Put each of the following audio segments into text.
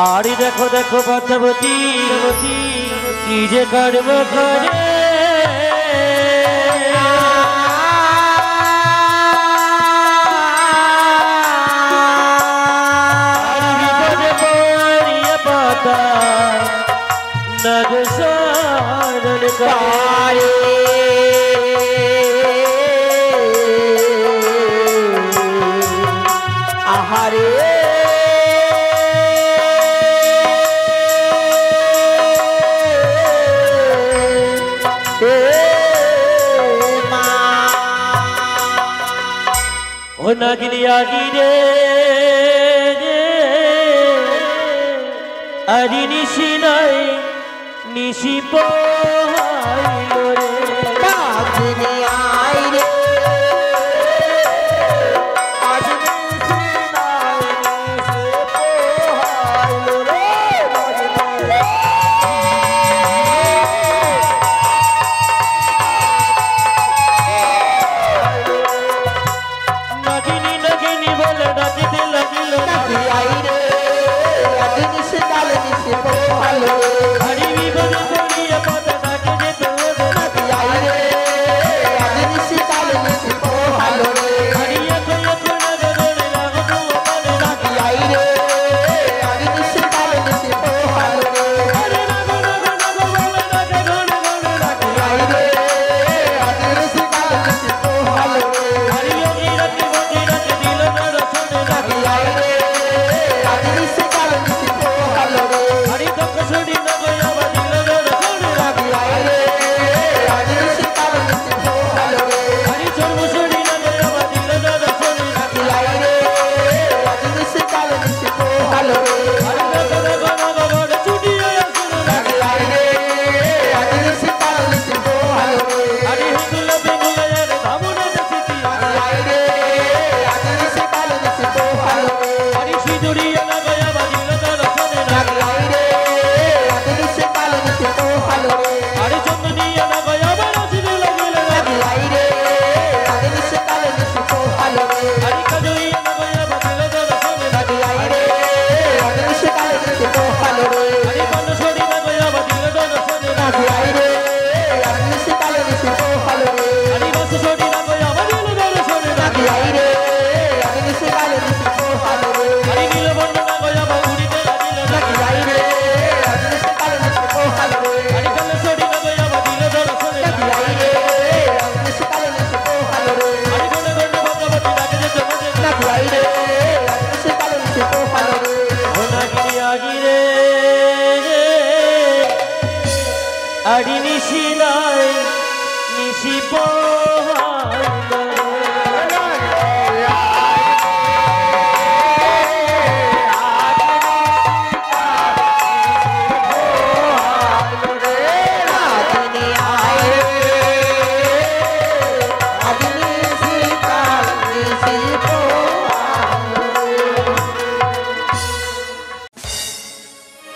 आरी देखो देखो पद्मावती की जे कर्म करे नग सारण करे आहारे ओ नागिनी आगी रे आदि निशी नाई निशी पोहाइलो रे नागिनी आई रे आदि निशी नाई निशी पोहाइलो रे नागिनी नागिनी बोले नाचते लगिलो नागिनी आई रे आदि निशी डाल निशी पोहाइलो हरि विभो कोरिया पद नागे जे तो नागिनी आई रे आदि निशी डाल निशी पोहाइलो रे हरिया कोया कोना गरे लागो तो अपने नागिनी आई रे आदि निशी डाल निशी पोहाइलो रे हरे लागो लागो बोले नागे गण गण नागिनी आई रे आदि निशी डाल निशी पोहाइलो रे हरिया की रति दिल नर सोने नागिनी आई रे आदि निशी डाल निशी पोहाइलो रे हरि तो कसुड़ी न गया दिल नर सोने नागिनी आई रे आदि निशी डाल निशी पोहाइलो रे हरि चर्मसुड़ी न गया दिल नर सोने नागिनी आई रे आदि निशी डाल निशी पोहाइलो रे हरि तो गना गना चुड़ी सुनो नागिनी आई रे आदि निशी डाल निशी पोहाइलो रे हरि हिंदुल बेंगुल यार धामुना दसिती नागिनी आई रे आदि निशी डाल निशी पोहाइलो रे हरि सिंदूरी न गया दिल नर सोने नागिनी आई रे आदि निशी डाल निशी पोहाइलो रे हरि चंदनी न गया रसिद लगिल नागिनी आई रे आदि निशी डाल निशी पोहाइलो रे हरि कजोई न गया दिल नर सोने नागिनी आई रे आदि निशी डाल निशी पोहाइलो रे हरि बनसोड़ी न गया दिल नर सोने नागिनी आई रे आदि निशी डाल निशी पोहाइलो रे हरि बससोड़ी न गया दिल नर सोने नागिनी आई रे आदि निशी डाल निशी पोहाइलो रे हरि नीलबर्ण न गया उड़ीते लागिल नागिनी आई रे आदि निशी डाल निशी पोहाइलो रे हरि कलसोड़ी न गया दिल नर सोने नागिनी आई रे आदि निशी डाल निशी पोहाइलो रे हरि गण गण भगवती डाके जे चमके नागिनी आई रे आदि निशी डाल निशी पोहाइलो रे ओ नागिनी आगी रे आदि निशी नाई निशी पोहाइलो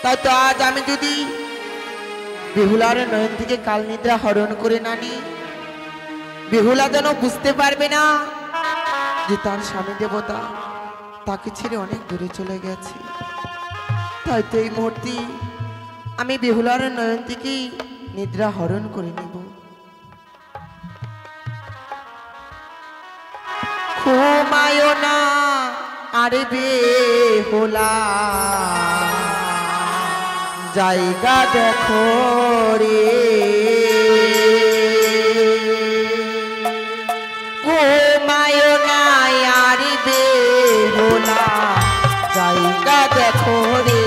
তাই তো আজ আমি যদি বেহুলার নয়ন থেকে কাল নিদ্রা হরণ করে না নি, বেহুলা যেন বুঝতে পারবে না যে তার স্বামী দেবতা তাকে ছেড়ে অনেক দূরে চলে গেছে। তাই তো এই মুহূর্তে আমি বেহুলার নয়ন থেকে নিদ্রা হরণ করে নিব। ঘুমায় না আরে বেহুলা, জায়গা দেখো রে, ঘুমায় না আরে বেহুলা, জায়গা দেখো রে।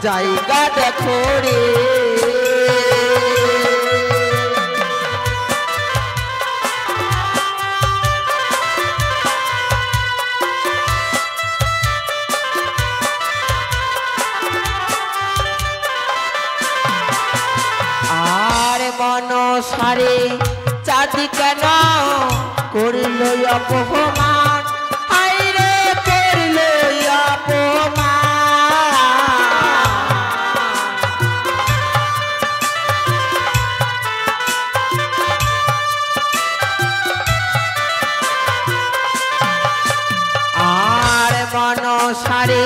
জায়গা দেখো রে। আর মনসারে চাঁদি কেন করল অপমান, আইরে করল অপমান। আর মনসারে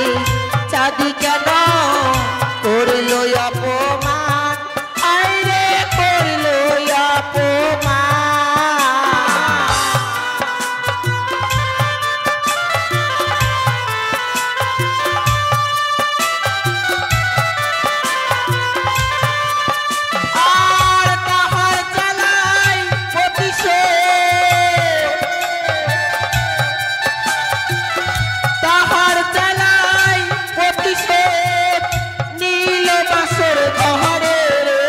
চাঁদি কেন করল অপমান, আইরে করল অপমান। আর তাহার জ্বালাই প্রতিশোধ, তাহার জ্বালাই প্রতিশোধ নীল বাসর ঘরে রে।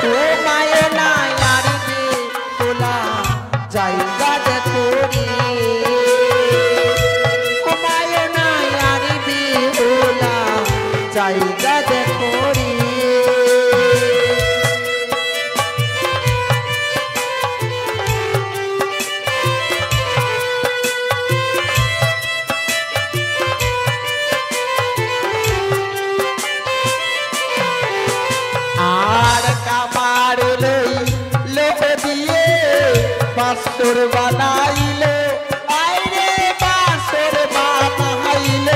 তোমায় নাই আরবে তোলা জায়গা দেখো রে। তোমায় নাই আরবে তোলা জায়গা দেখো রে। আর কামার লই লোক দিয়ে বাসর বানাইল, আইরে বাসর বানাইল।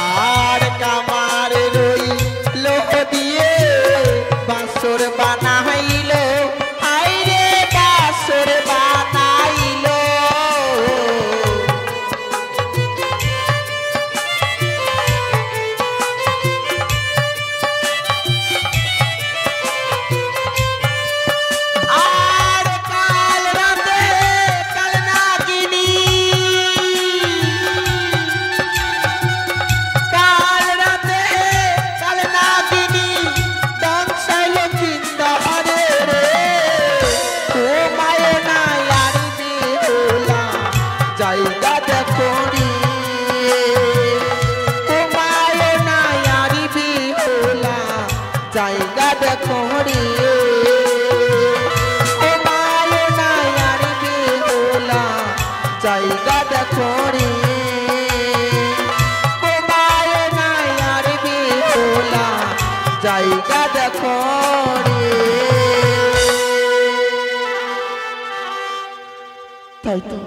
আর কামার লই লোক দিয়ে বাসর বানাইল, আইরে বাসর বানাইল। আর কাল রাতে কাল নাগিনী, কাল রাতে কাল নাগিনী দংশাইল চিন্তাহারে রে। তোমায় নাই আরবে তোলা জায়গা দেখো রে। তোমায় নাই আরবে তোলা জায়গা দেখো রে। তোমায় নাই আরবে তোলা জায়গা দেখো রে। তোমায় নাই আরবে তোলা জায়গা দেখো রে। তাই তো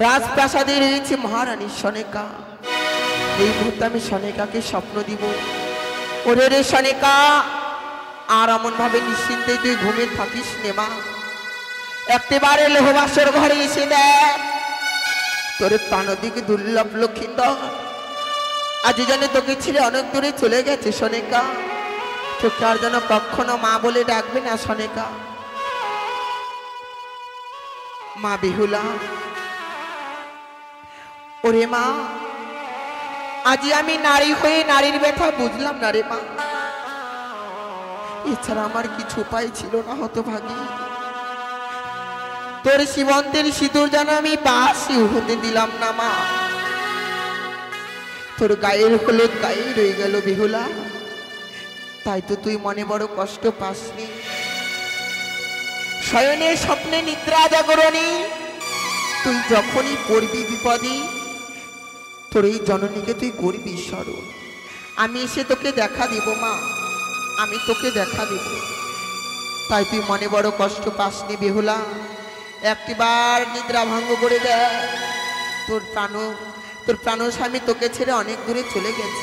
রাজপ্রাসাদে রয়েছে মহারানী সনেকা। এই মুহূর্তে আমি সনেকাকে স্বপ্ন দিব, ওরে রে সনেকা, আর এমন ভাবে নিশ্চিন্তে তুই ঘুমিয়ে থাকিস নে মা। একটিবারে লোহবাসর ঘরে এসে দেখ তোর প্রাণদিকে দুর্লভ লক্ষিন্দর আজ যেন তোকে ছেড়ে অনেক দূরে চলে গেছে সনেকা। তোকে আর যেন কখনো মা বলে ডাকবে না সনেকা। মা বেহুলা, ওরে মা, আজি আমি নারী হয়ে নারীর ব্যথা বুঝলাম না রে মা। এছাড়া আমার কিছু উপায় ছিল না হতভাগী। তোর সীমন্তের সিঁদুর যেন আমি বাসি হতে দিলাম না মা। তোর গায়ের হলুদ গায়ে রয়ে গেল বেহুলা। তাই তো তুই মনে বড় কষ্ট পাসনি। শয়নে স্বপ্নে নিদ্রা জাগরণী তুই যখনই পড়বি বিপদে, তোর এই জননীকে তুই করবি স্মরণ। আমি এসে তোকে দেখা দিব মা, আমি তোকে দেখা দিব। তাই তুই মনে বড় কষ্ট পাসনি বেহুলা। একটিবার নিদ্রা ভঙ্গ করে দেয়। তোর প্রাণ স্বামী তোকে ছেড়ে অনেক দূরে চলে গেছে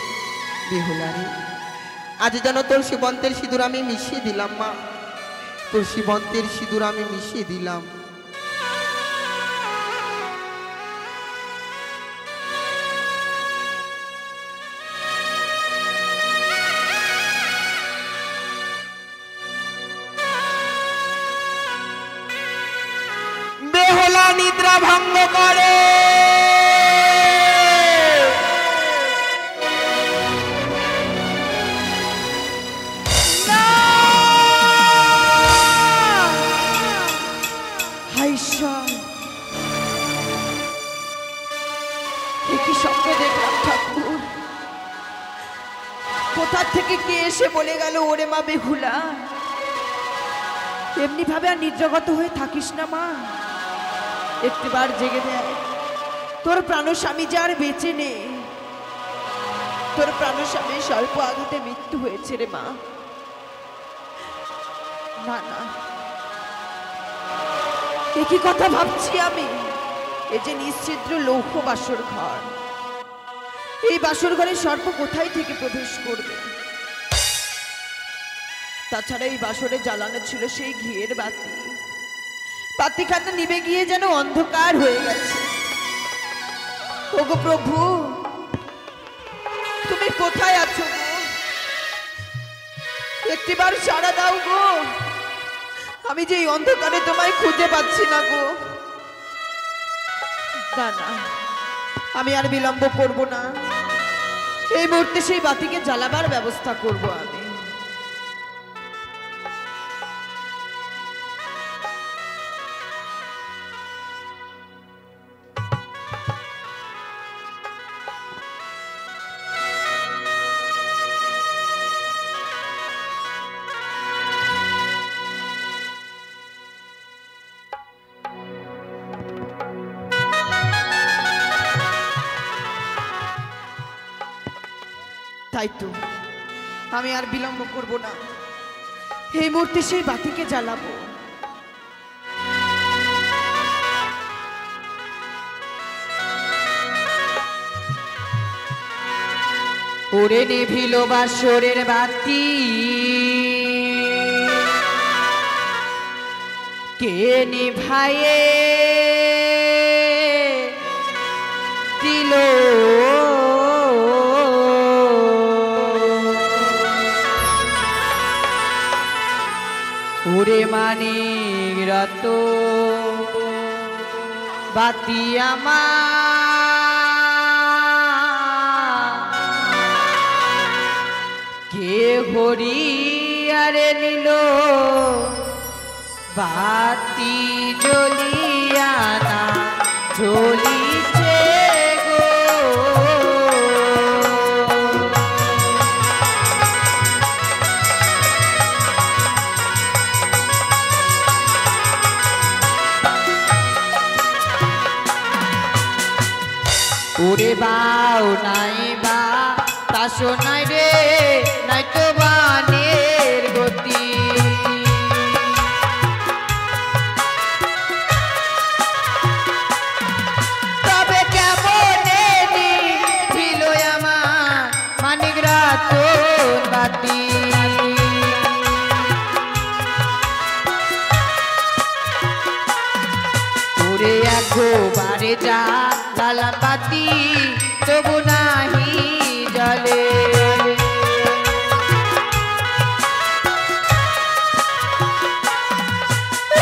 বেহুলা রে। আজ যেন তোর সীমন্তের সিঁদুর আমি মিশিয়ে দিলাম মা। তোর সীমন্তের সিঁদুর আমি মিশিয়ে দিলাম। আমাকে কে এসে বলে গেল, ওরে মা বেহুলা, এমনি ভাবে আর নির্জগত হয়ে থাকিস না মা, একটিবার জেগে দেয়। তোর প্রাণস্বামী যে আর বেঁচে নেই, তোর প্রাণস্বামীর স্বল্প আঘাতে মৃত্যু হয়েছে রে মা। না না, একই কথা ভাবছি আমি। এ যে নিশ্চিদ্র লৌহ বাসর ঘর, এই বাসর ঘরে সর্প কোথায় থেকে প্রবেশ করবে? তাছাড়া এই বাসরে জ্বালানো ছিল সেই ঘিয়ের বাতি, বাতিখানা নিভে গিয়ে যেন অন্ধকার হয়ে গেছে। ওগো প্রভু, তুমি কোথায় আছো গো? একটিবার সাড়া দাও গো, আমি যে এই অন্ধকারে তোমায় খুঁজে পাচ্ছি না গো। না না, আমি আর বিলম্ব করব না, এই মুহূর্তে সেই বাতিকে জ্বালাবার ব্যবস্থা করব আমি। তাই তো, আমি আর বিলম্ব করব না, এই মুহূর্তে সেই বাতিকে জ্বালাবো। ওরে নিভিল বাসরের বাতি, কে নিভায়ে দিল ওরে মানিক রত বাতি আমার, কে হরিয়ারে নিল বাতি জ্বলিয়া না জ্বলিছে গো। ওরে বাউ নাই বা তাসো নাই রে, নাই তো বানের গতি, তবে কেমনে নিভিল আমার মানিক রতন বাতি। ওরে একবারে যা লালাম বাতি, তবু নাহি জলে,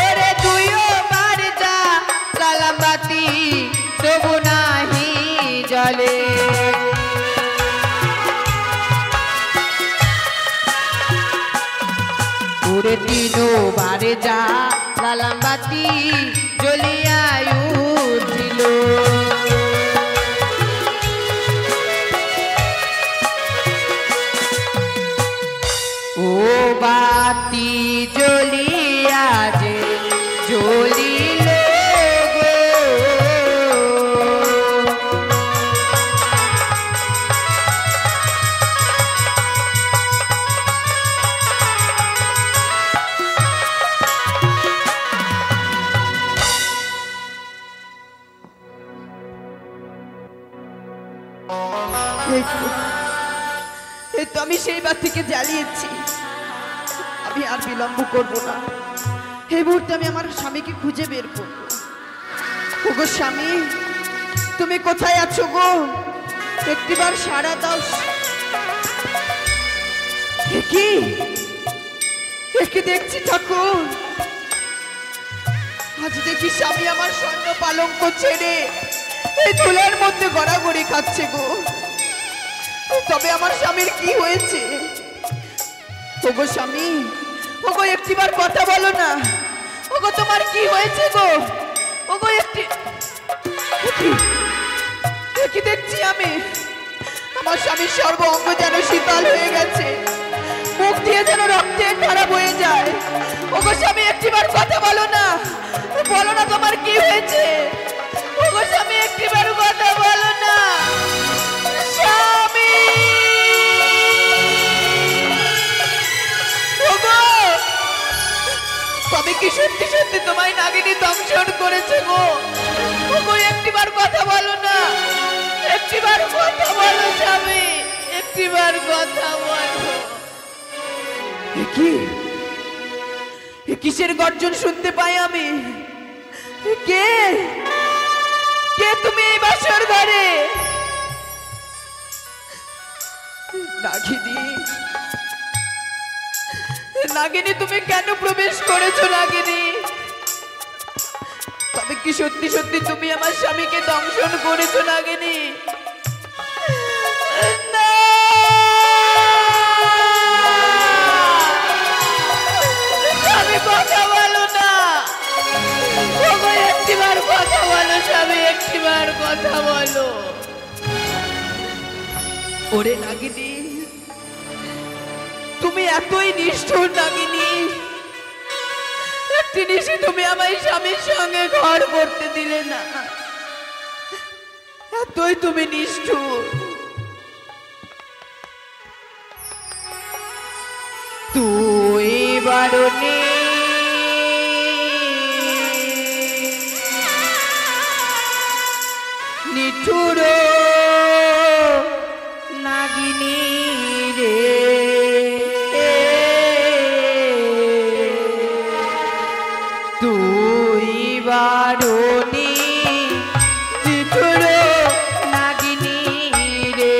ওরে দুইবার যা লালাম বাতি, তবু নাহি জলে। ওরে তিনবার যা লালাম বাতি, জ্বলিয়া উঠিল। ও বাতি জ্বলিয়া যে জ্বলিল গো, এই তো আমি সেই বাতিকে জ্বালিয়েছি, আমি আর বিলম্ব করব না, এই মুহূর্তে আমি আমার স্বামীকে খুঁজে বের করব। ওগো স্বামী, তুমি কোথায় আছো গো? একটিবার সাড়া দাও। কি দেখছি ঠাকুর, আজ দেখি স্বামী আমার স্বর্ণ পালঙ্ক ছেড়ে এই ধুলার মধ্যে গড়াগড়ি খাচ্ছে গো। তবে আমার স্বামীর কি হয়েছে? ওগো স্বামী, ওগো একটিবার কথা বলো না, ওগো তোমার কি হয়েছে গো? ওগো একটি কি দেখছি আমার স্বামীর সর্ব অঙ্গ যেন শীতল হয়ে গেছে, মুখ দিয়ে যেন রক্তের ধারা বয়ে যায়। ওগো স্বামী, একটিবার কথা বলো না, বলো না তোমার কি হয়েছে। ওগো স্বামী, একটিবার কথা বলো না স্বামী। ওগো, তবে কি সত্যি সত্যি তোমায় নাগিনী দংশন করেছে গো? ওগো, একটিবার কথা বলো না, একটিবার কথা বলো স্বামী, একটিবার কথা বলো। কি কিসের গর্জন শুনতে পাই আমি? কে কে তুমি এই বাসর ঘরে? নাগিনী, নাগিনী, তুমি কেন প্রবেশ করেছো নাগিনী? তবে কি সত্যি সত্যি তুমি আমার স্বামীকে দংশন করেছো নাগিনী? কথা বলো না, একটিবার কথা বলো স্বামী, একটিবার কথা বলো। ওরে নাগিনী, তুমি এতই নিষ্ঠুর নাগিনী, একটি নিশি তুমি আমার স্বামীর সঙ্গে ঘর করতে দিলে না, এতই তুমি নিষ্ঠুর। তুই বারণে নিঠুর নাগিনী রে, তুই বারণে নিঠুর নাগিনী রে।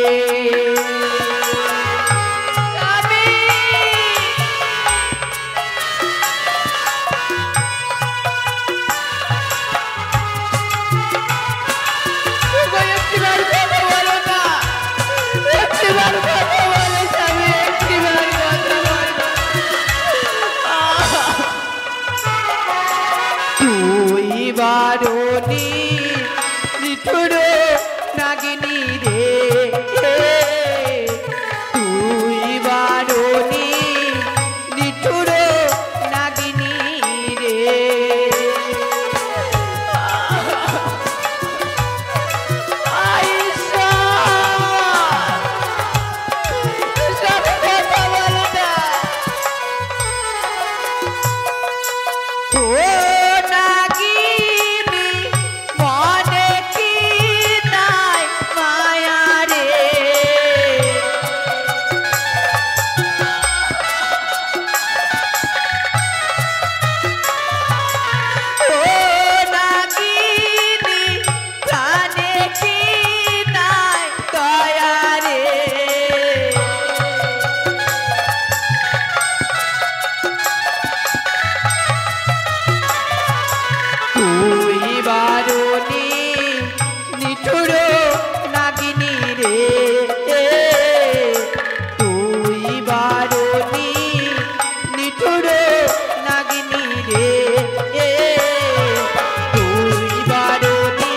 বারণী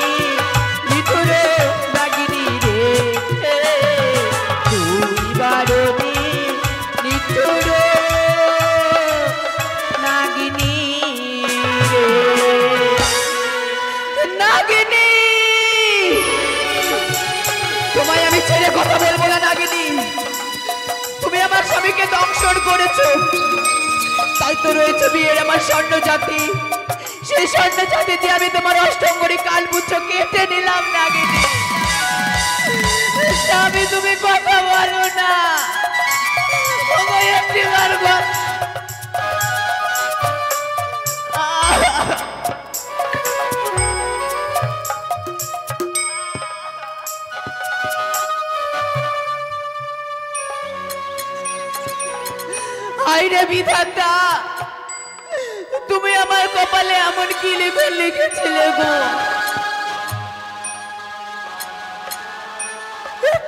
নিঠুর নাগিনী রে, তুই বারণী নিঠুর নাগিনী রে। তোমায় আমি ছেড়ে কথা বলবো না নাগিনী, তুমি আমার স্বামীকে দংশন করেছো, তাই তো রয়েছে বিয়ের আমার স্বর্ণ জাতি, সেই স্বর্ণ জাতি দিয়ে আমি তোমার অষ্টঙ্গরি কালপুচ্ছ কেটে নিলাম নাগিনী। স্বামী, তুমি কথা বলো না, একটিবার আইরে বিধাতা, তুমি আমার কপালে এমন কি লিখেছিলে গো?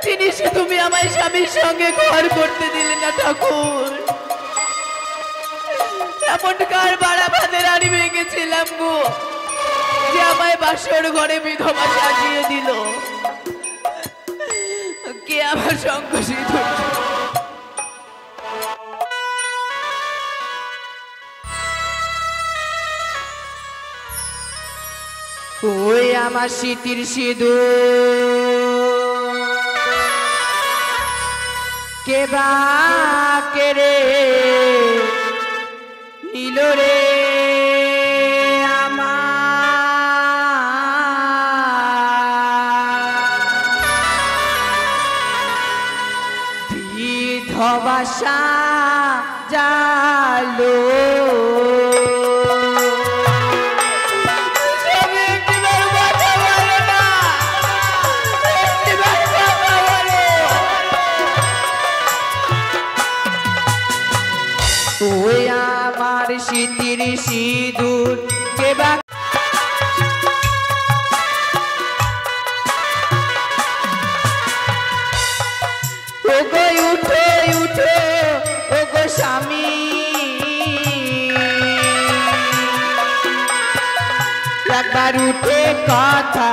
জিনিসে তুমি আমার স্বামীর সঙ্গে ঘর করতে দিলে না ঠাকুর, এমন কার বাড়া ভাতের আড়ি ভেঙেছিলাম গো যে আমায় বাসর ঘরে বিধবা সাজিয়ে দিল? কে আমার সঙ্গ সিঁদুর। ওই আমার স্মৃতির সিঁদুর কে বা কে রে নিল রে আমার বিধবাসা জালো ওই আমার স্মৃতির সিঁদুর কে বা ওগো উঠো উঠো ওগো স্বামী একবার উঠে কথা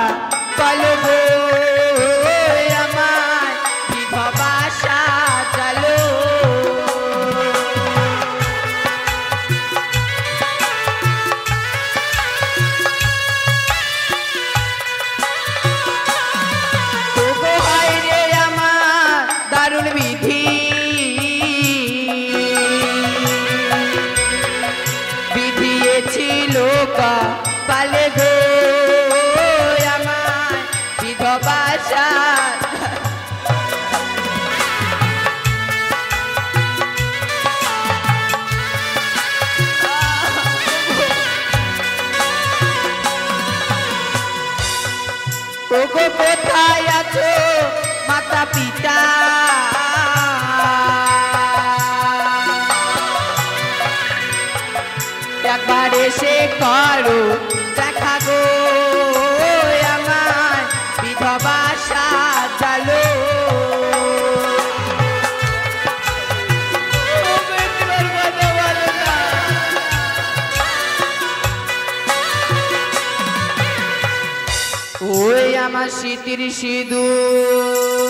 বলো গো আমার বিধবাসা জালো পালে গো আমার বিধবাসা ওগো কোথায় আছো মাতা পিতা একবার এসে করো দেখা গো আমার বিধবাসা জালো ওই আমার স্মৃতির সিঁদুর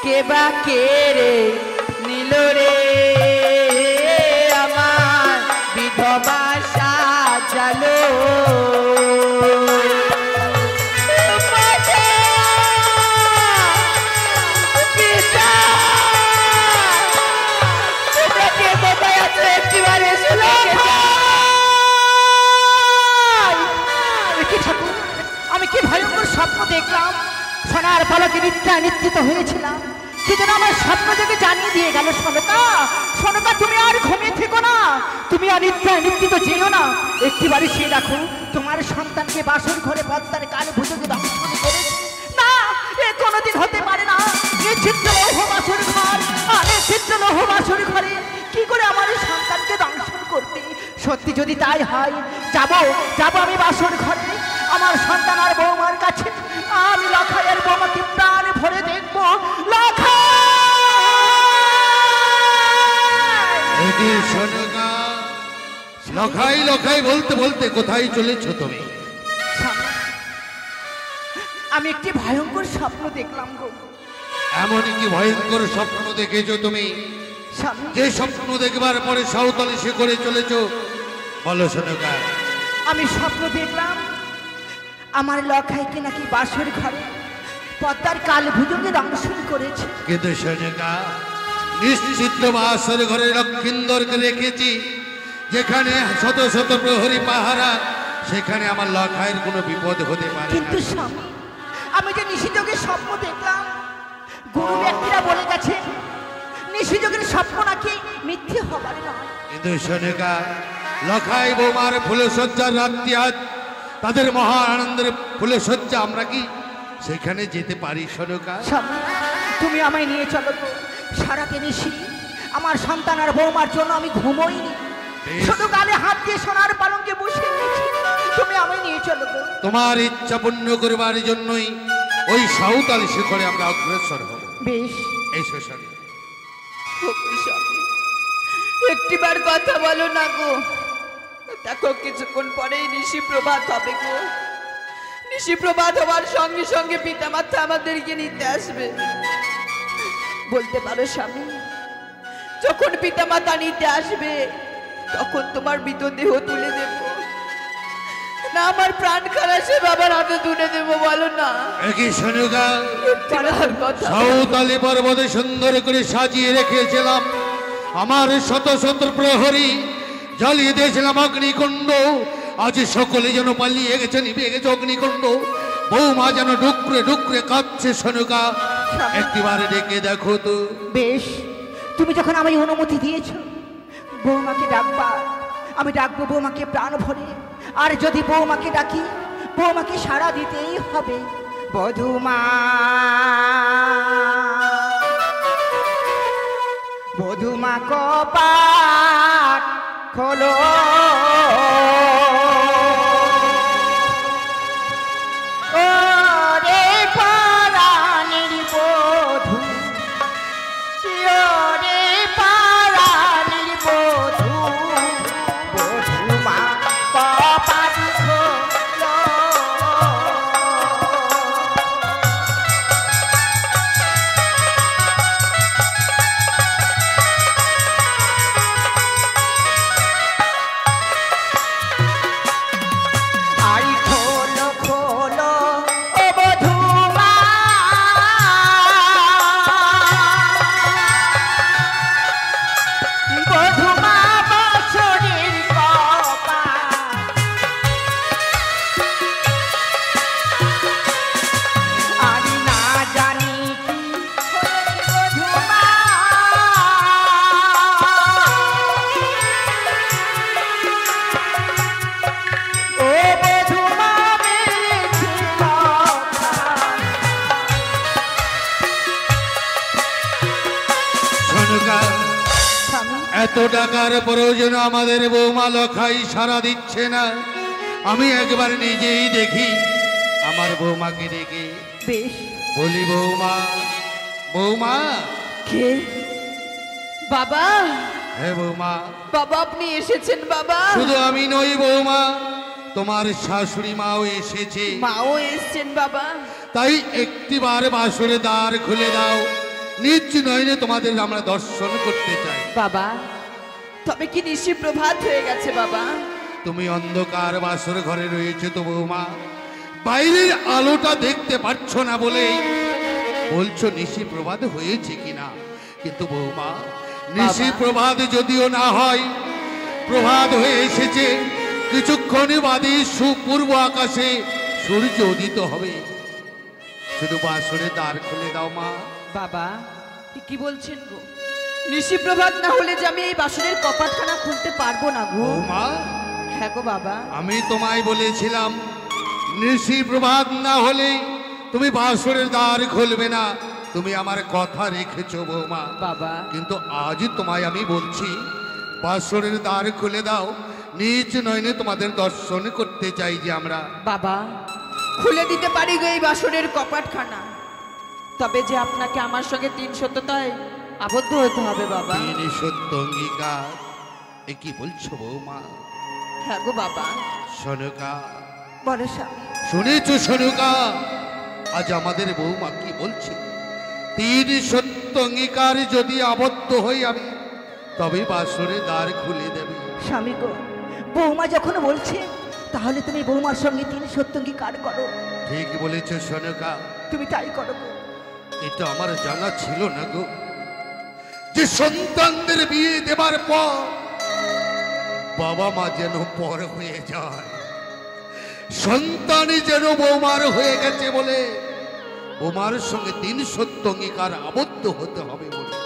কে বা কে রে নিল রে আমার বিধবাসা জালো আমি কি ভয়ঙ্কর স্বপ্ন দেখলাম সোনার পালকে নিত্যানিত্রিত হয়েছিলাম সেদিন আমার স্বপ্ন থেকে জানিয়ে দিয়ে গেল সোনকা সোনকা তুমি আর ঘুমিয়ে থেকো না তুমি আর নিত্যানিত্রিত যেও না একটিবারই সে দেখো তোমার সন্তানকে বাসর ঘরে পদ্মার কাল ভুজকে দংশন করেছে না এ কোনোদিন হতে পারে না এ চিত্র লৌহ বাসর ঘর আর এ চিত্র লৌহ বাসর ঘরে কি করে আমার এই সন্তানকে দংশন করবে সত্যি যদি তাই হয় যাবো আমি বাসর ঘরে আমার সন্তান আর বৌমার কাছে আমি লখাইয়ের বৌমাকে প্রাণ ভরে দেখবো লখাই লখাই বলতে বলতে কোথায় চলেছো তুমি? আমি একটি ভয়ঙ্কর স্বপ্ন দেখলাম গো। এমন কি ভয়ঙ্কর স্বপ্ন দেখেছো তুমি? যে স্বপ্ন দেখবার পরে সাঁওতালি সে করে চলেছো বলো সোনকা। আমি স্বপ্ন দেখলাম আমার লখাইকে নাকি বাসর ঘরে পদ্মার কাল ভুজঙ্গে দংশন করেছে। কিন্তু সোনকা নিশ্চিত বাসর ঘরে লক্ষিন্দরকে রেখেছি যেখানে শত শত প্রহরী পাহারা সেখানে আমার লখাইয়ের কোনো বিপদ হতে পারে। কিন্তু স্বামী আমি যে নিশিযোগের স্বপ্ন দেখলাম গুরু ব্যক্তিরা বলে গেছে নিশিযোগের স্বপ্ন নাকি মিথ্যে হবার নয়। কিন্তু সোনকা লখাই বৌমার ফুলসজ্জার রাত্রি আজ তাদের মহা আনন্দের ফুলসজ্জা আমরা কি সেখানে যেতে পারি সোনকা? স্বামী তুমি আমায় নিয়ে চলো তো সারাতে নিশি আমার সন্তান আর বৌমার জন্য আমি ঘুমোইনি শুধু গালে হাত দিয়ে সোনার পালঙ্কে বসে নিয়েছি তুমি আমায় নিয়ে চলো তো। তোমার ইচ্ছা পূর্ণ করবার জন্যই ওই সাঁওতালি শিখরে আমরা অগ্রসর হব। বেশ এই শোষণে একটিবার কথা বলো না গো। দেখো কিছুক্ষণ পরেই নিশি প্রভাত হবে গো। ঋষি প্রভাত হওয়ার সঙ্গে সঙ্গে পিতামাতা আমাদেরকে নিতে আসবে। বলতে পারো স্বামী, যখন পিতামাতা নিতে আসবে তখন তোমার মৃতদেহ তুলে দেব না আমার প্রাণ খারাপে বাবার হাতে তুলে দেব? বলো না। একই সনুকা পাড়ার কথা সাঁওতালি পর্বতে সুন্দর করে সাজিয়ে রেখেছিলাম আমার শত শত প্রহরী, জ্বালিয়ে দিয়েছিলাম অগ্নিকুণ্ড। আজ সকলে যেন পালিয়ে গেছে, নিভে গেছে অগ্নিকুণ্ড। বৌমা যেন ডুকরে ডুকরে কাঁদছে। সনুকা, একটিবারে ডেকে দেখো তো। বেশ, তুমি যখন আমায় অনুমতি দিয়েছ বৌমাকে ডাকবা, আমি ডাকবো বৌমাকে প্রাণ ভরে। আর যদি বৌমাকে ডাকি, বৌমাকে সাড়া দিতেই হবে। বধূমা, বধূমা কপাট খোলো, ওরে পরাণের বধূ, ওরে পরাণের বধূ, বধূমা কপাট খোলো। আই খোলো খোলো ও বধূমা, বধূমা বছরের কপাল, আমি না জানি কি হলো বধূমা, ও বধূমা মেরেছি কথা। সনুকা, স্বামী, এত টাকার পরেও যেন আমাদের বৌমা লখাই সারা দিচ্ছে না। আমি একবার নিজেই দেখি আমার বৌমাকে ডেকে বেশ। বলি, বৌমা, বৌমা। কে? বাবা, হে বৌমা, বাবা আপনি এসেছেন? বাবা, শুধু আমি নই বৌমা, তোমার শাশুড়ি মাও এসেছে। মাও এসেছেন বাবা। তাই একটিবার বাসরে দ্বার খুলে দাও, নিজ নয়নে তোমাদের আমরা দর্শন করতে চাই। বাবা, তবে কি নিশি প্রভাত হয়ে গেছে বাবা? তুমি অন্ধকার বাসর ঘরে রয়েছে তো বৌমা, বাইরের আলোটা দেখতে পাচ্ছ না বলেই বলছো নিশি প্রভাত হয়েছে কিনা। কিন্তু বৌমা, নিশি প্রভাত যদিও না হয়, প্রভাত হয়ে এসেছে। কিছুক্ষণ বাদে সুপূর্ব আকাশে সূর্য উদিত হবে। শুধু বাসরে দ্বার খুলে দাও মা। বাবা, এ কি বলছেন গো? নিশি প্রভাত না হলে যে আমি এই বাসনের কপাটখানা খুলতে পারবো না গো। বৌমা, হ্যাঁ গো বাবা। আমি তোমায় বলেছিলাম নিশি প্রভাত না হলে তুমি বাসরের দ্বার খুলবে না। তুমি আমার কথা রেখেছো বৌমা। বাবা, কিন্তু আজ তোমায় আমি বলছি বাসরের দ্বার খুলে দাও, নিজ নয়নে তোমাদের দর্শন করতে চাই যে আমরা। বাবা খুলে দিতে পারি গো এই বাসনের কপাটখানা, তবে যে আপনাকে আমার সঙ্গে 3 সত্যতায় আবদ্ধ হতে হবে বাবা। তিনি সত্য অঙ্গীকার। এ কি বলছো বৌমা? হ্যাঁ গো বাবা। সনুকা, বলো স্বামী, শুনেছ সনুকা, আজ আমাদের বৌমা কি বলছে? তিনি সত্য অঙ্গীকার যদি আবদ্ধ হই আমি, তবে বাসরে দ্বার খুলে দেবে। স্বামী গো, বৌমা যখন বলছে তাহলে তুমি বৌমার সঙ্গে 3 সত্যঙ্গীকার করো। ঠিক বলেছ সনুকা, তুমি তাই করো গো। এটা আমার জানা ছিল না গো, যে সন্তানদের বিয়ে দেবার পর বাবা মা যেন পর হয়ে যায়। সন্তানই যেন বৌমার হয়ে গেছে বলে বৌমার সঙ্গে 3 সত্য অঙ্গীকার আবদ্ধ হতে হবে বলে।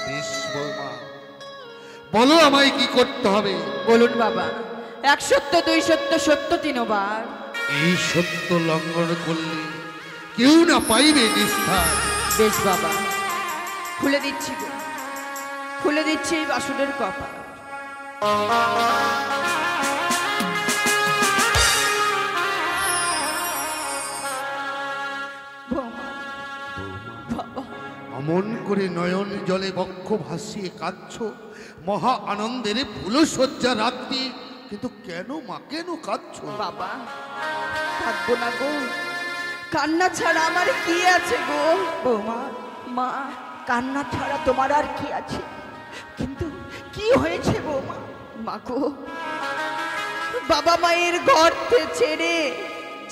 বেশ বৌমা, বলো আমায় কি করতে হবে? বলুন বাবা। 1 সত্য, 2 সত্য, সত্য 3 বার। এই সত্য লঙ্ঘন করলে কেউ না পাইবে নিস্তার। বেশ বাবা, খুলে দিচ্ছি গো, খুলে দিচ্ছি এই বাসনের কপাট। বৌমা, বাবা, অমন করে নয়ন জলে বক্ষ ভাসিয়ে কাঁদছ, মহা আনন্দের ফুলশয্যা রাত্রি, কিন্তু কেন মা, কেন কাঁদছ? বাবা থাকবো না গো। কান্না ছাড়া আমার কি আছে গো? বৌমা, মা, কান্না ছাড়া তোমার আর কি আছে? কিন্তু কি হয়েছে বৌমা? মা গো, বাবা মায়ের ঘর ছেড়ে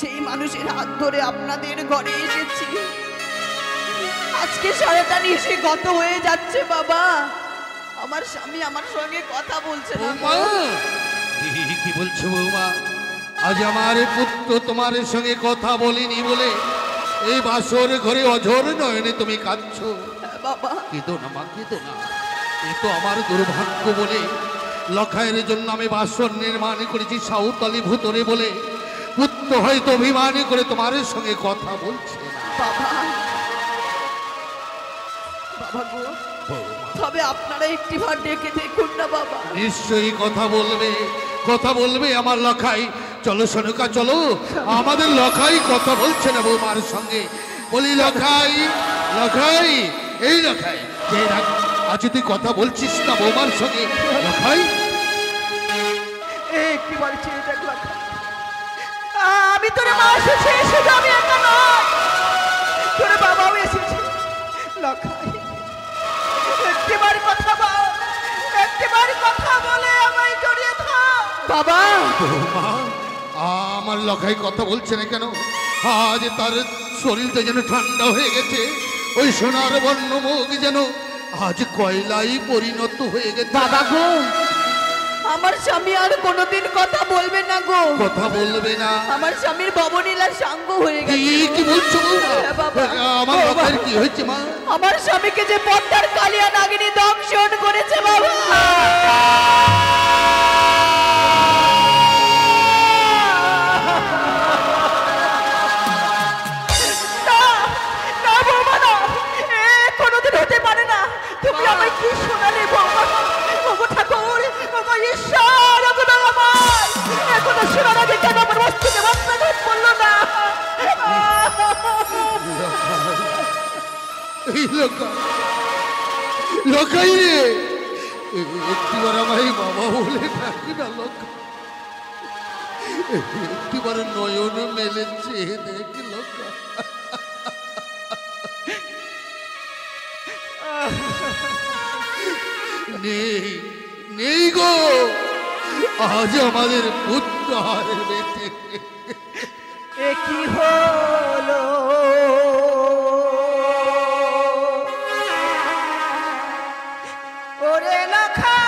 যেই মানুষের হাত ধরে আপনাদের ঘরে এসেছি, আজকে সারাটা নিশে গত হয়ে যাচ্ছে বাবা। আমার স্বামী আমার সঙ্গে কথা বলছে না গো। বৌমা, কি বলছো বৌমা? আজ আমার পুত্র তোমার সঙ্গে কথা বলিনি বলে এই বাসর ঘরে অঝোর নয়নে তুমি কাঁদছো। হ্যাঁ বাবা, কেঁদো না মা, কেঁদো না। এ তো আমার দুর্ভাগ্য বলে লখাইয়ের জন্য আমি বাসর নির্মাণ করেছি সাঁওতালি ভূতরে বলে পুত্র হয়তো অভিমান করে তোমার সঙ্গে কথা বলছে না। বাবা, বাবা গো, তবে আপনারা একটিবার ডেকে দেখুন না বাবা। নিশ্চয়ই কথা বলবে, কথা বলবে আমার লখাই। চলো সনুকা, চলো, আমাদের লখাই কথা বলছে না বৌমার সঙ্গে। বলি লখাই, লখাই, এই লখাই, যে আজ তুই কথা বলছিস না বৌমার সঙ্গে? লখাই, একটিবার চেয়ে দেখ লখাই, আমি তোর মা এসেছে, শুধু আমি একা নয়, তোর বাবাও এসেছে। লখাই, একটিবার কথা বল, একটিবার কথা বলে আমায় জড়িয়ে থাক। বাবা, বৌমা, আমার লখাই কথা বলছে না কেন? আজ তার শরীরটা যেন ঠান্ডা হয়ে গেছে, ওই সোনার বর্ণ মুখ যেন আজ কয়লাই পরিণত হয়ে গেছে। বাবা গো, আমার স্বামী আর কোনোদিন কথা বলবে না গো। কথা বলবে না? আমার স্বামীর ভবনীলার সাঙ্গ হয়ে গেছে। কি বলছো বৌমা? হ্যাঁ বাবা। আমার লখাইয়ের কি হয়েছে মা? আমার স্বামীকে যে পদ্মার কালিয়া নাগিনী দংশন করেছে বাবা। না, না বৌমা না, এ কোনোদিন হতে পারে না। তুমি আমায় কি শোনালে বৌমা? ওগো ঠাকুর, ওগো ঈশ্বর, ওগো দয়াময়, এখনো শোনার আগে কেন আমার বস্তুকে বস্ত্রাঘাত করলো না? এই লখাই, লখাই রে, একটিবার আমায় বাবা বলে ডাকি না লখাই। একটিবার নয়ন মেলে চেয়ে দেখ লখাই। নেই, নেই গো, আজ আমাদের পুত্র আর বেঁচে। এ কি হলো? ওরে লখা,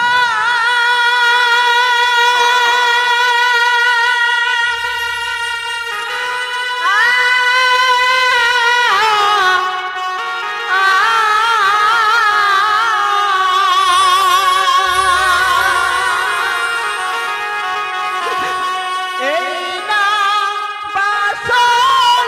এই না বাসর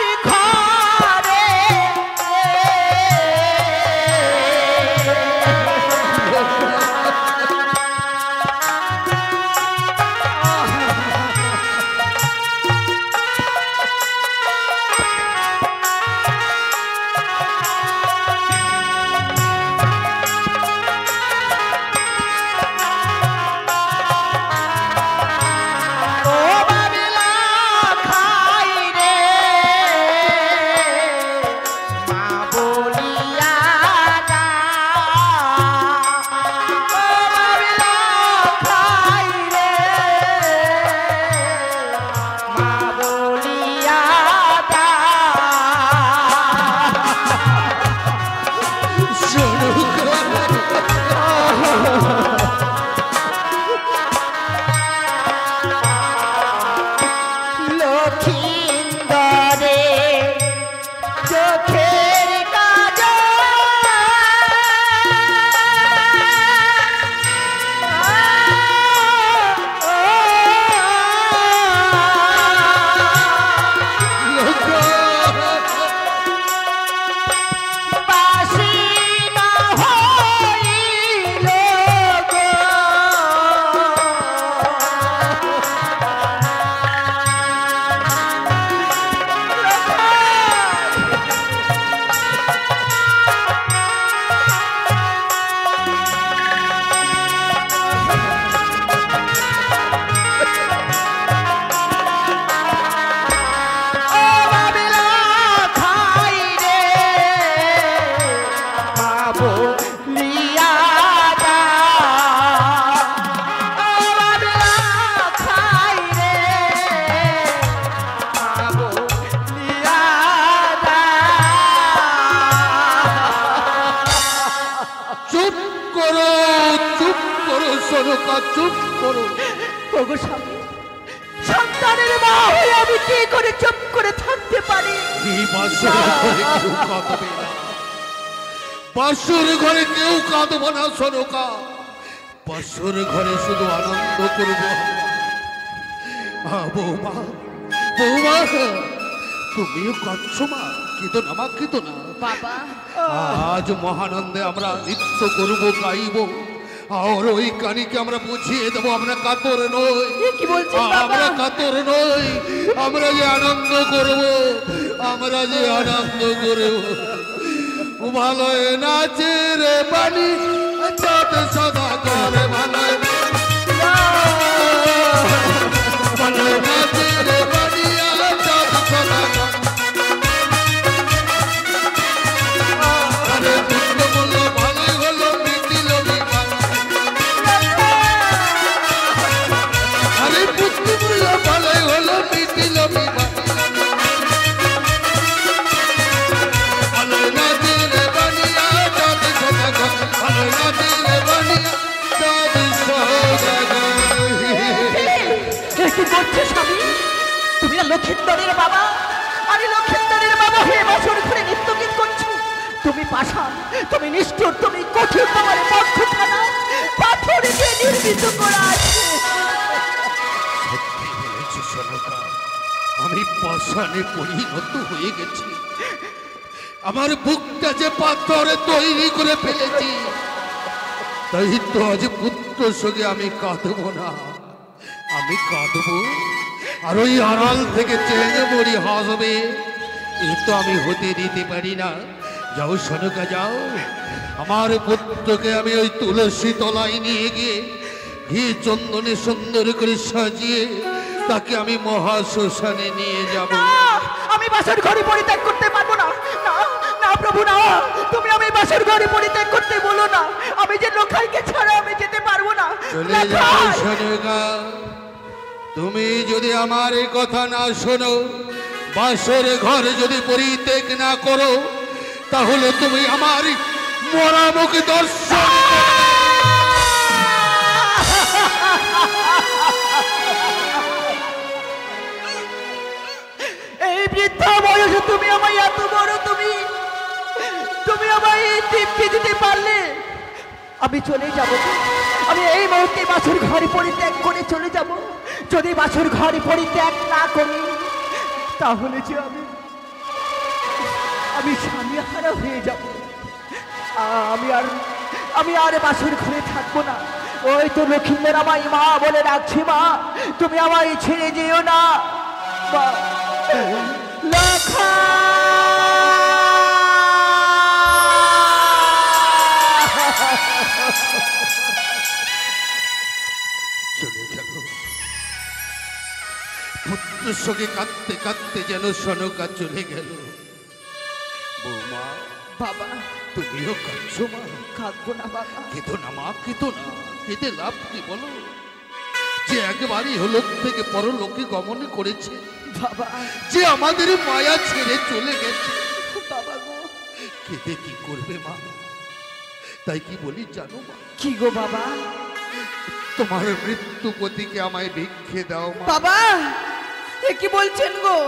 সনকা চুপ করো। ওগো স্বামী, সন্তানের মা হয়ে আমি কি করে চুপ করে থাকতে পারি? এই বাসর ঘরে কেউ কাঁদবে না, বাসর ঘরে কেউ কাঁদবো না সনকা। বাসর ঘরে শুধু আনন্দ করবো। বৌমা, বৌমা, তুমিও কাঁদছো মা? কেঁদো না মা, কেঁদো না। বাবা, আজ মহানন্দে আমরা নৃত্য করব, গাইব, আর ওই কানিকে আমরা বুঝিয়ে দেবো আমরা কাতর নই। কি বলছেন বাবা? আমরা কাতর নই, আমরা যে আনন্দ করব, আমরা যে আনন্দ করব। ভালো নাচে রে বাণী চাঁদ সদা করে, ভালো ভালো নাচে রে বাণী চাঁদ সদা করে। আরে পুত্র বললো ভালোই হলো, মিটিল বিবাদ। আরে পুত্র বললো ভালোই হলো, মিটিল বিবাদ। ভালো নাচে রে বানিয়া চাঁদ সদা করে, ভালো নাচে রে বানিয়া চাঁদ সদা করে। কি করছো স্বামী? তুমি না লক্ষিন্দরের বাবা, আরে লক্ষিন্দরের বাবা হয়ে বাসর ঘরে নৃত্য গীত করছো। তুমি পাষাণ, তুমি নিষ্ঠুর, তুমি কঠিন, তোমার বক্ষখানা পাথর দিয়ে নির্মিত করা আছে। সত্যি বলেছি সনকা, আমি পাষাণে পরিণত হয়ে গেছি। আমার বুকটা যে পাথরে তৈরি করে ফেলেছি, তাই তো আজ পুত্র সঙ্গে আমি কাঁদবো না, আমি কাঁদবো। আর ওই আড়াল থেকে চেয়ে মরি হাসবে, এ তো আমি হতে দিতে পারি না। যাও সনকা যাও, আমার পুত্রকে আমি ওই তুলসী তলায় নিয়ে গিয়ে ঘি চন্দনে সুন্দর করে সাজিয়ে তাকে আমি মহাশ্মশানে নিয়ে যাব। না, আমি বাসর ঘরে পরিত্যাগ করতে পারবো না। না না প্রভু, না, তুমি আমি বাসর ঘরে পরিত্যাগ করতে বলো না। আমি যে লোখাইকে ছাড়া আমি যেতে পারবো না। চলে যাও সনকা, তুমি যদি আমার এই কথা না শোনো, বাসর ঘর যদি পরিত্যাগ না করো, তাহলে তুমি আমার মরা মুখ দর্শন এই বৃদ্ধা বয়সে তুমি আমায় এত বড়, তুমি আমায় দিব্যি দিতে পারলে। আমি চলে যাব, আমি এই মুহূর্তে বাসর ঘর পরিত্যাগ করে চলে যাব। যদি বাসর ঘর পরিত্যাগ না করি, তাহলে যে আমি স্বামী হারা হয়ে যাব। আমি আর বাসর ঘরে থাকবো না। ওই তো লক্ষ্মীদের আমায় মা বলে ডাকছি, মা তুমি আমায় ছেড়ে যেও না। লক্ষা চলে গেল। পুত্রের সঙ্গে কাঁদতে কাঁদতে যেন সনকা চলে গেল। বৌমা, বাবা, তুমিও কাঁদছো মা? কাঁদবো না বাবা। কেঁদো না মা, কেঁদো না, কেঁদে লাভ কি বলো? যে একবারই হলো থেকে পরলোকে গমন করেছে, বাবা, যে আমাদের মায়া ছেড়ে চলে গেছে, বাবা গো। কেঁদে কি করবে মা? তাই কি বলি জানো মা, কি গো বাবা? তোমার মৃত্যুপতিকে আমায় ভিক্ষে দাও মা। বাবা, এ কি বলছেন গো?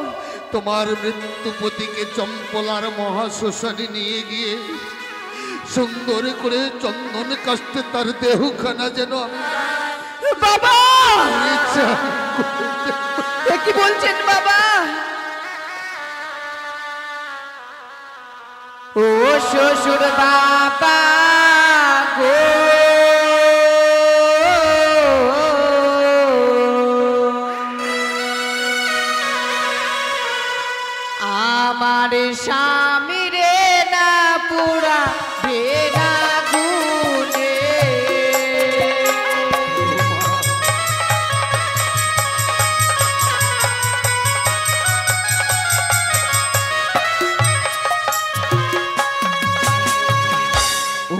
তোমার মৃত্যুপতিকে চম্পলার মহাশ্মশানে নিয়ে গিয়ে সুন্দর করে চন্দন কাষ্টে তার দেহখানা যেন আমি বাবা, ইচ্ছা এ কি বলছেন বাবা? ও শ্বশুর বাবা গো, আমার স্বামী রে না পুরা বেড়া গুনে।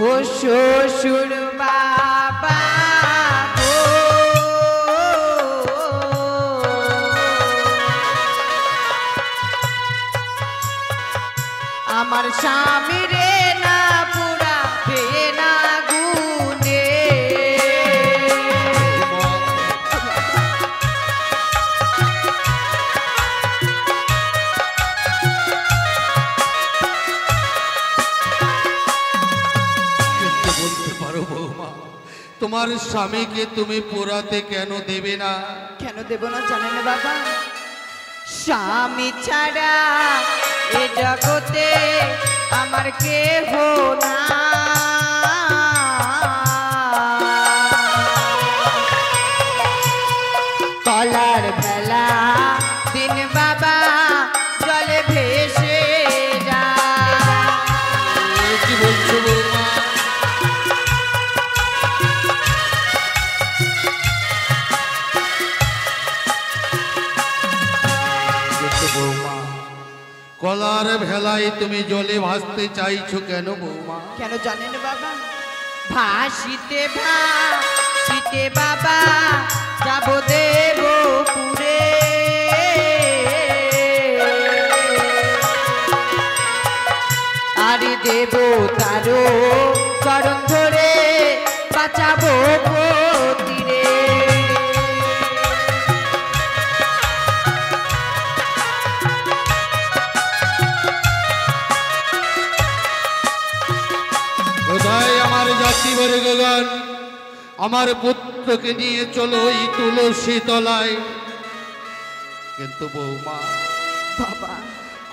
ও শ্বশুর বাবা গো, আমার স্বামী রে না পুরা বেনা গুনে। তোমার স্বামীকে তুমি পোড়াতে কেন দেবে না? কেন দেব না জানেন বাবা? স্বামী ছাড়া এ জগতে আমার কেহ না। কলার ভেলা দিন বাবা জলে ভেসে যায়। কি বলছো বৌমা? বৌমা, কলার ভেলায় তুমি জলে ভাসতে চাইছো কেন বৌমা? কেন জানেন বাবা? ভাসিতে ভাসিতে বাবা যাব দেবপুরে। আরে দেব তারো চরণ ধরে বাঁচাবো তীরে। কোথায় আমার জাতি বর্গগণ? আমার পুত্রকে নিয়ে চলো এই তুলসী তলায়। কিন্তু বৌমা, বাবা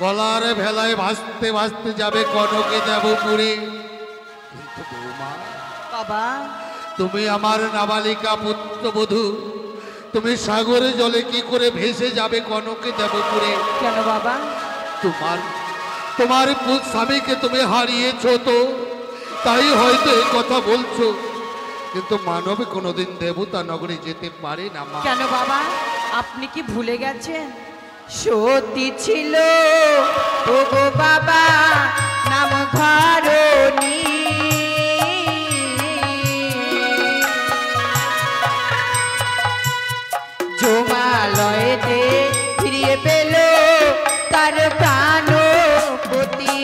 কলার ভেলায় ভাসতে ভাসতে যাবে কনকে দেবপুরে। কিন্তু বৌমা, বাবা তুমি আমার নাবালিকা পুত্রবধূ, তুমি সাগরে জলে কি করে ভেসে যাবে কনকে দেবপুরে? কেন বাবা? তোমার তোমার স্বামীকে তুমি হারিয়েছো তো, তাই হয়তো এই কথা বলছো। কিন্তু মানব কোনোদিন দেবতা নগরে যেতে পারে না মা। কেন বাবা? আপনি কি ভুলে গেছেন? সতী ছিল ও গো বাবা নাম ধরণী। জমালয়েতে ফিরিয়ে পেল তার প্রাণপতি।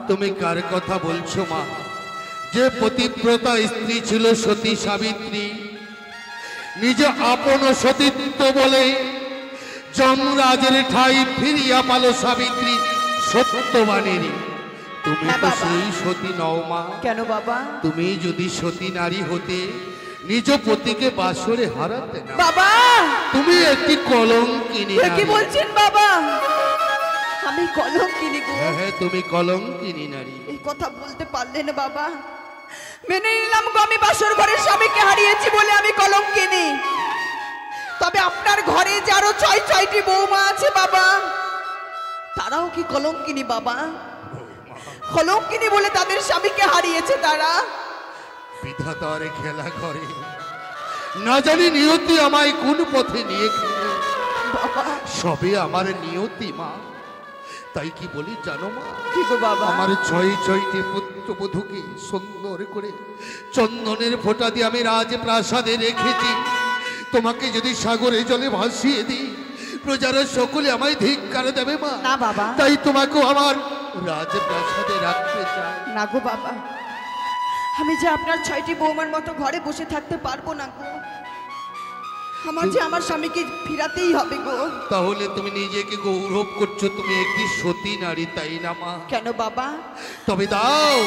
তুমি কার কথা বলছো মা? যে পতিব্রতা স্ত্রী ছিল সতী সাবিত্রী, নিজ আপন সতীত্ব বলে যমরাজের ঠাই ফিরিয়া পাল সাবিত্রী সত্যবাণীর। তুমি তো সেই সতী নও মা। কেন বাবা? তুমি যদি সতী নারী হতে নিজ পতিকে বাসরে হারাতে না বাবা। তুমি একটি কলঙ্কিনী। কি বলছেন বাবা? আমি কলঙ্কিনী গো? হ্যাঁ হ্যাঁ, তুমি কলঙ্কিনী নারী। এই কথা বলতে পারলে না বাবা? মেনে নিলাম গো আমি বাসর ঘরের স্বামীকে হারিয়েছি বলে আমি কলঙ্কিনী। তবে আপনার ঘরে যে আরো ৬টি বৌমা আছে বাবা, তারাও কি কলঙ্কিনী বাবা? কলঙ্কিনী বলে তাদের স্বামীকে হারিয়েছে তারা। বিধাতার খেলা করে না জানি নিয়তি আমায় কোন পথে নিয়ে গেল। সবে আমার নিয়তি মা। তাই কি বলি জানো মা? কি গো বাবা? আমার ৬টি পুত্রবধূকে সুন্দর করে চন্দনের ফোঁটা দিয়ে আমি রাজপ্রাসাদে রেখেছি। তোমাকে যদি সাগরে জলে ভাসিয়ে দিই, প্রজারা সকলে আমায় ধিক্কার দেবে মা। না বাবা। তাই তোমাকেও আমার রাজপ্রাসাদে রাখতে চাই। না গো বাবা, আমি যে আপনার ৬টি বৌমার মতো ঘরে বসে থাকতে পারবো না গো। আমার যে আমার স্বামীকে ফিরাতেই হবে গো। তাহলে তুমি নিজেকে গৌরব করছো তুমি একটি সতী নারী, তাই না মা? কেন বাবা? তবে দাও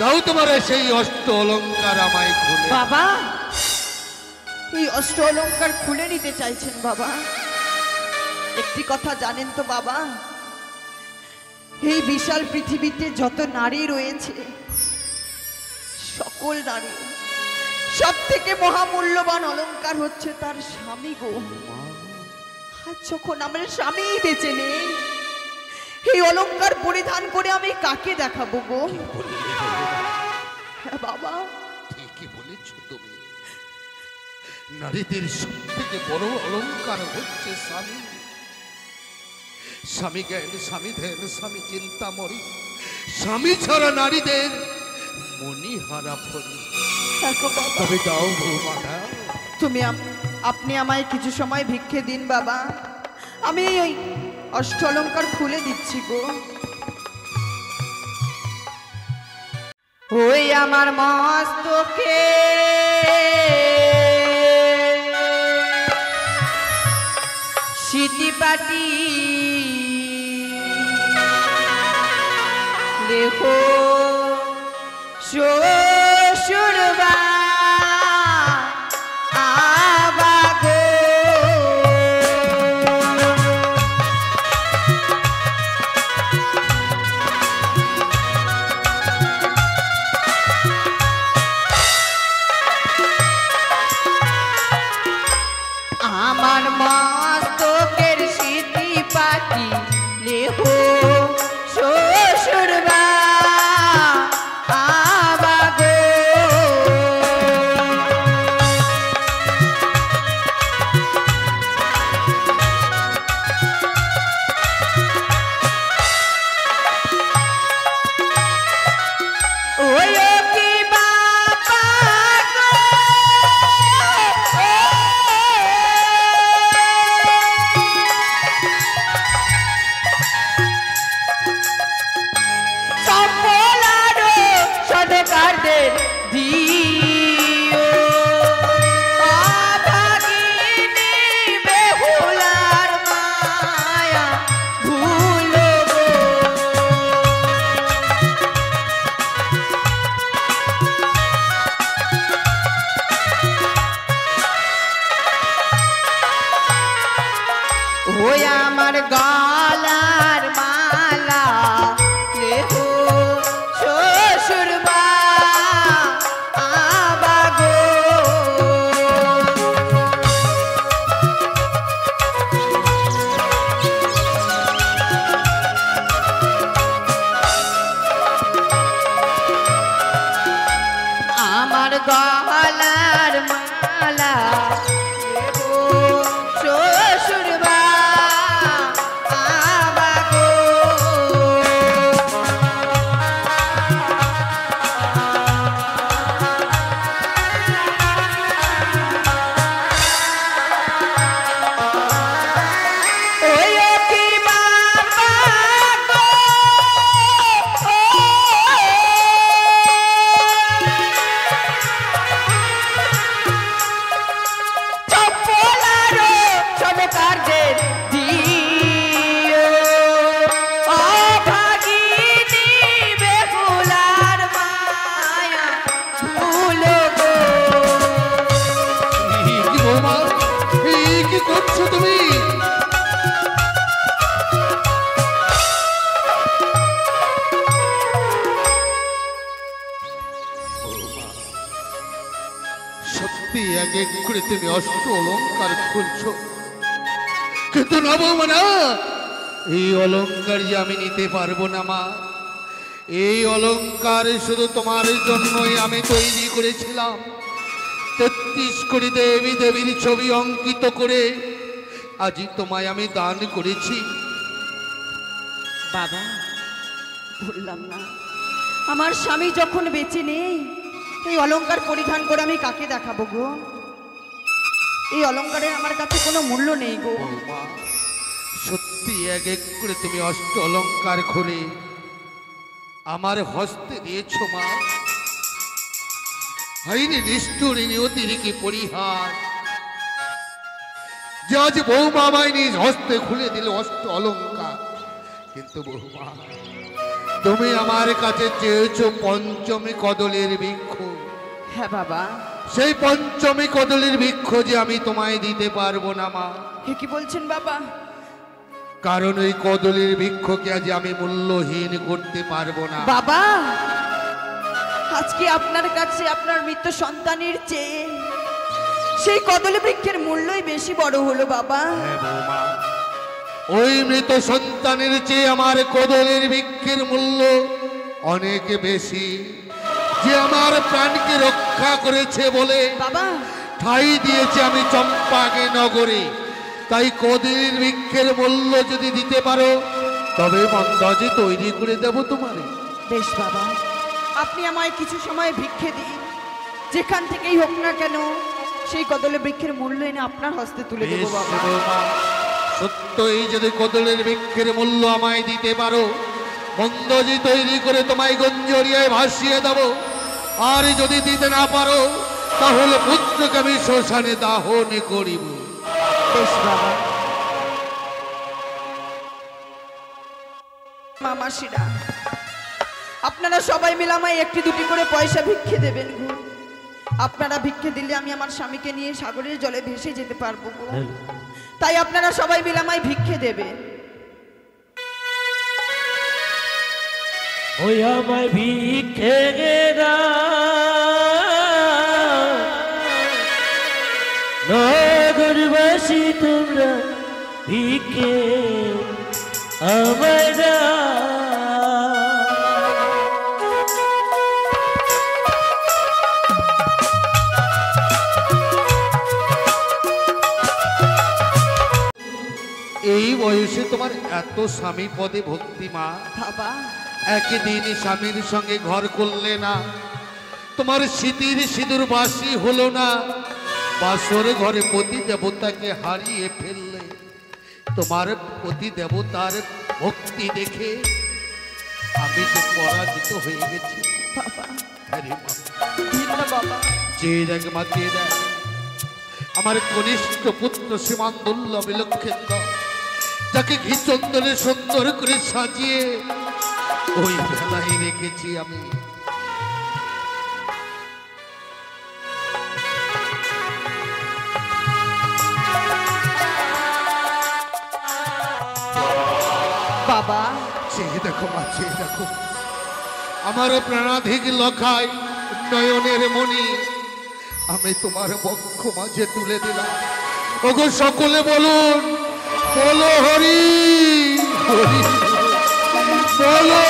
দাও তোমার সেই অষ্ট অলঙ্কার আমায় খুলে। বাবা এই অষ্ট অলঙ্কার খুলে নিতে চাইছেন বাবা? একটি কথা জানেন তো বাবা, এই বিশাল পৃথিবীতে যত নারী রয়েছে, সকল নারী সব থেকে মহামূল্যবান অলংকার হচ্ছে তার স্বামী গো। আর যখন আমার স্বামী বেঁচে নেই, এই অলংকার পরিধান করে আমি কাকে দেখাবো গো? হ্যাঁ বাবা, ঠিকই বলেছ তুমি। নারীদের সব থেকে বড় অলংকার হচ্ছে স্বামী। স্বামী জ্ঞান, স্বামী ধ্যান, স্বামী চিন্তামণি। স্বামী ছাড়া নারীদের মণিহারা ফলি। তবে দাও বৌমা দাও। আপনি আমায় কিছু সময় ভিক্ষে দিন বাবা, আমি ওই অষ্ট অলংকার খুলে দিচ্ছি গো। ওই আমার মস্তকে সিটি পাটি দেখো শ্বশুরবা আবাগো আমার মস্তকের সিটি পাটি লেহো শ্বশুরবা আবাগো ওই কি বাবা গো সম্পলারো সদকারদের দিও অভাগিনী বেহুলার মায়া ভুলো গো ওই আমার গলার মালা লেহো শ্বশুরবা আবাগো আমার গলার মালা লেহো শ্বশুরবা আবাগো ওই কি বাবা গো চপলারো সদকারদের দিও অভাগিনী বেহুলার মায়া ভুলো গো এই কি বৌমা, এই কি করছো তুমি? বৌমা, সত্যি এক এক করে তুমি অষ্ট অলংকার খুলছো, কিন্তু না বৌমা না, এই অলংকার যে আমি নিতে পারবো না মা। এই অলংকার শুধু তোমার জন্যই আমি তৈরি করেছিলাম। ৩৩ কোটি দেবী দেবীর ছবি অঙ্কিত করে আজই তোমায় আমি দান করেছি। বাবা বললাম না, আমার স্বামী যখন বেঁচে নেই এই অলংকার পরিধান করে আমি কাকে দেখাবো গো? এই অলংকারের আমার কাছে কোনো মূল্য নেই গো। বৌমা, সত্যি এক এক করে তুমি অষ্ট অলংকার খুলে আমার হস্তে দিয়েছো মা। হয়নি নিষ্ঠুর নিয়তির কি পরিহার, যে আজ বৌমা আমায় নিজ হস্তে খুলে দিল অষ্ট অলংকার। কিন্তু বৌমা, তুমি আমার কাছে চেয়েছো পঞ্চমী কদলের বৃক্ষ। হ্যাঁ বাবা। সেই পঞ্চমী কদলের বৃক্ষ যে আমি তোমায় দিতে পারবো না মা। হে কি বলছেন বাবা? কারণ ওই কদলের বৃক্ষকে আজ আমি মূল্যহীন করতে পারবো না বাবা। আজকে আপনার কাছে আপনার মৃত সন্তানের চেয়ে সেই কদলী বৃক্ষের মূল্যই বেশি বড় হলো বাবা। হ্যাঁ বৌমা, ওই মৃত সন্তানের চেয়ে আমার কদলের বৃক্ষের মূল্য অনেক বেশি, যে আমার প্রাণকে রক্ষা করেছে বলে বাবা ঠাঁই দিয়েছে আমি চম্পাকে নগরে। তাই কদলের বৃক্ষের মূল্য যদি দিতে পারো তবে মন্দাজে তৈরি করে দেব তোমারে। বেশ বাবা, আপনি আমায় কিছু সময় ভিক্ষে দিন, যেখান থেকেই হোক না কেন সেই কদলের বৃক্ষের মূল্য এনে আপনার হস্তে তুলে দেব বেশ বাবা। বৌমা, সত্যই যদি কদলের বৃক্ষের মূল্য আমায় দিতে পারো, মন্দজি তৈরি করে তোমায় গঞ্জরিয়ায় ভাসিয়ে দেব। আর যদি দিতে না পারো তাহলে পুত্রকে আমি শ্মশানে দাহন করিব। বেশ বাবা, মামাসিরা, আপনারা সবাই মিলে আমায় একটি দুটি করে পয়সা ভিক্ষে দেবেন গো। আপনারা ভিক্ষে দিলে আমি আমার স্বামীকে নিয়ে সাগরের জলে ভেসে যেতে পারবো গো। তাই আপনারা সবাই মিলে আমায় ভিক্ষে দেবেন। ওই আমায় ভিক্ষে নগরবাসী তোমরা ভিক্ষে আমায় এই বয়সে তোমার এত স্বামী পদে ভক্তি মা, বাবা একদিন স্বামীর সঙ্গে ঘর করলে না, তোমার স্মৃতির সিঁদুর বাসি হলো না, বাসর ঘরে পতি দেবতাকে হারিয়ে ফেললে। তোমার পতি দেবতার ভক্তি দেখে আমি যে পরাজিত হয়ে গেছি। বাবা আরে মা, দিন না বাবা। চেয়ে দেখ মা, চেয়ে দেখ আমার কনিষ্ঠ পুত্র সীমান্দুল্লাহ বিলক্ষেন্দ্র, যাকে ঘি চন্দনে সুন্দর করে সাজিয়ে ওই ভেলায় রেখেছি আমি। বাবা চেয়ে দেখো মা, চেয়ে দেখো আমার প্রাণাধিক লখায় নয়নের মণি আমি তোমার বক্ষ মাঝে তুলে দিলাম। ওগো সকলে বলুন, বলো হরি হরি, বলো